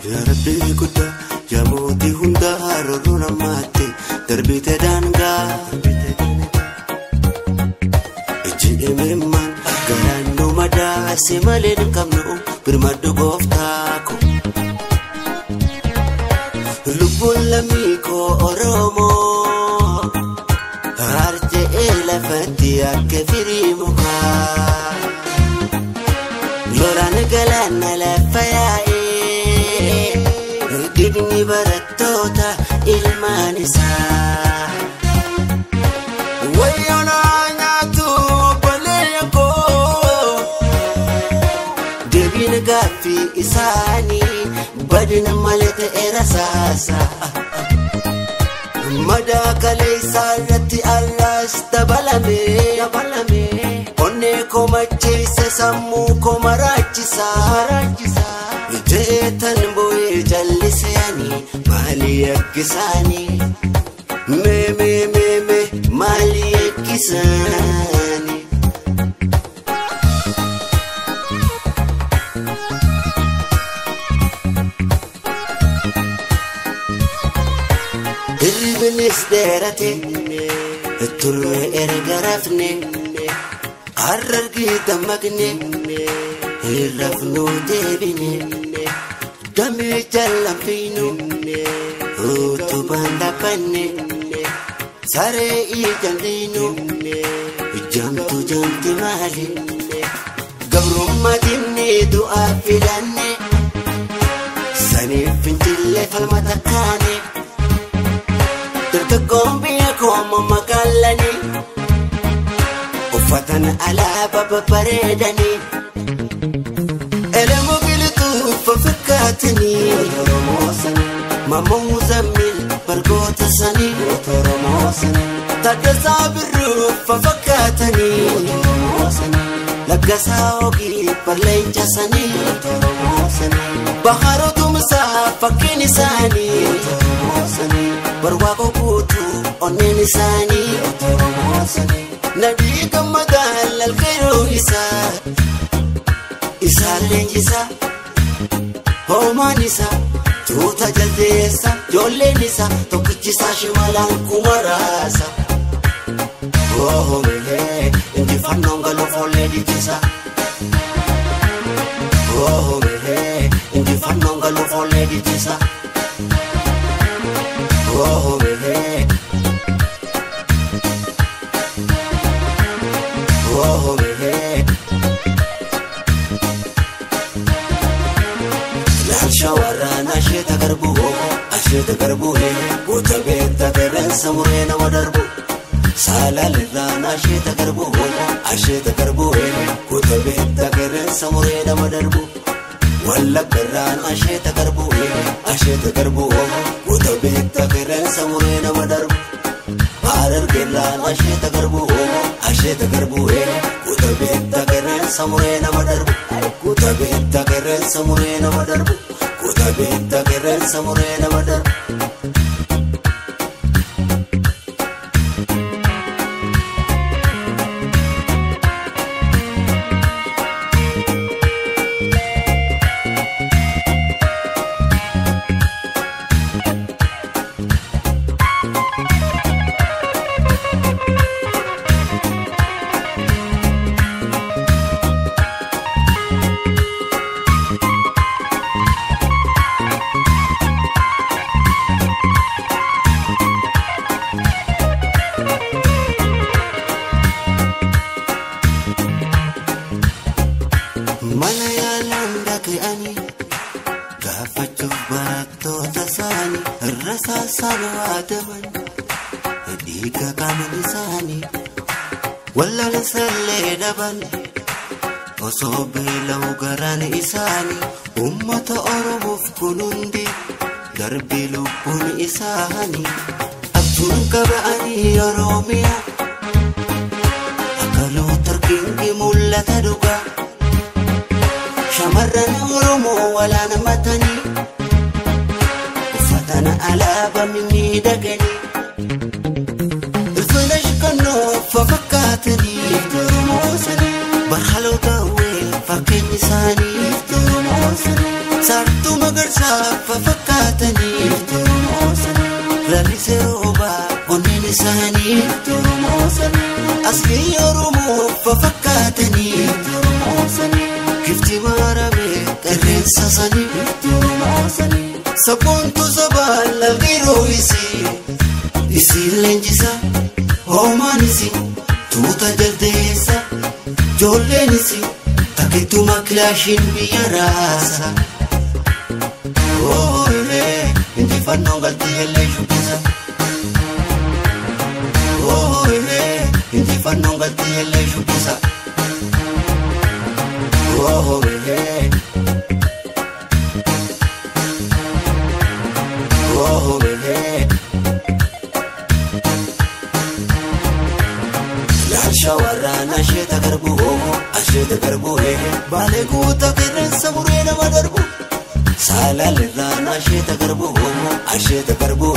يا ربي كدا يا موتي هندا رونا ماتي دربي تدانغا اجي ممان غرانو مدا سمالين كامنو برمادو غوفتاكو لبول لميكو اورومو هارتي الفتي اكفري مخا لوران غلانا لفياي Gidni barattoota ilmaan isaa wayyoona nyaatu obboleeyya koo deebiin gaaffii isaanii badina malee ta'e rasaasa madaa kaleessaa irratti arraas dabalame onnee koo macheesse sammuu koo maraachisa Jeetan boye jallisani mali yakisani me mali yakisani Irbinis derate turre ergarafne arrargi damagne irrafnu debine Dami jalan pinu, tu banda pane, sare ijan dinu, jam tu jam timali, gabrum madini doa filane, sani pintile falmata kane, tertegombi aku memakalani, ufatan ala baba paredani. ففكاتني مامو زميل برقوت سني تقسى بالروح ففكاتني لقسى وقي برلين جسني بحارو مسافك نساني برواقو بوتو أني نساني نديك مدال الخير إسا لنجسا Homanisa, tuta jaldeessa, jollenisa, tokkichisa shimalaan kumarasa. Oh mehe, injifannoon galoo foollee dijjisa. Oh mehe, injifannoon galoo foollee dijjisa. Oh mehe, oh mehe. Shawarana asheta garbu Gota beta keren samurena wadarbu Salalirana asheta garbu Gota beta keren samurena wadarbu Walla keran asheta garbu Gota beta keren samurena wadarbu Harar keran asheta garbu Gota beta keren samurena wadarbu Gota beta keren samurena wadarbu Kuta beta keren samurena madar Dika kamilisani walla nasalle daban osobela ugarani isani ummata oromoof kunundi darbi lubbun isani abjuun qabaani oromiyaa kingi mul'ata dhugaa shamarran Oromoo walaana matanii uffatana alaabaa miidhaganii ilfina shikannoo fafakkaatanii Oromoo sanii barhaloota weel fakkeenyi isaanii Oromoo sanii saartuu magarsaa fafakkaatanii Oromoo sanii lalisee roobaa onneen isaanii Oromoo sanii asli Oromoo fafakkaatanii Oromoo sanii kifti maramee qilleensa sanii Oromoo sanii sabboontu sabaan lalqiroo isii leenjisa hoomaan isii tuuta jaldeessa joolleen isii takkituma kilaashiin biyya raasa oolee injifannoon galtii illee shubbisa oolee injifannoon galtii illee shubbisa oolee oolee shawarran asheeta garbu baale guuta qilleensa muree nama darbu saalalirraan asheeta garbu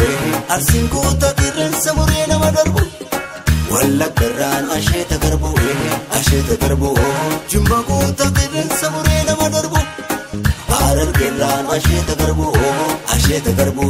arsiin guuta qilleensa muree nama darbu wallaggarraan asheeta garbu jimma guuta qilleensa muree nama darbu harargeerraan asheeta garbu